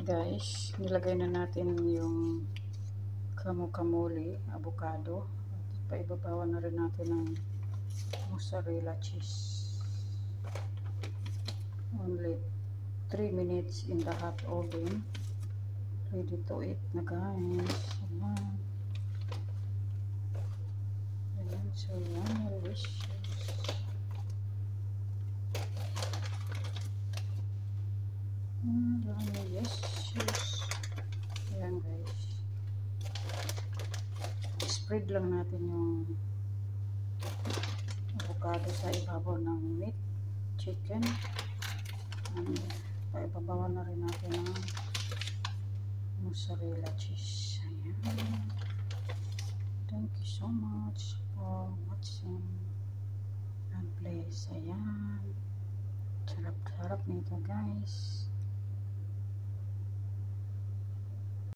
Guys, nilagay na natin yung kamuli, avocado. At paibabawan na rin natin ng mozzarella cheese. Only 3 minutes in the hot oven. Ready to eat na guys. Ayan. Ayan, so yan, delicious. Yes, yes. Ayan guys. Spread lang natin yung avocado sa ibabaw ng meat, chicken. And paibabawan na rin natin ng mozzarella cheese. Ayan. Thank you so much for watching. And please, ayan. Sarap-sarap nito guys.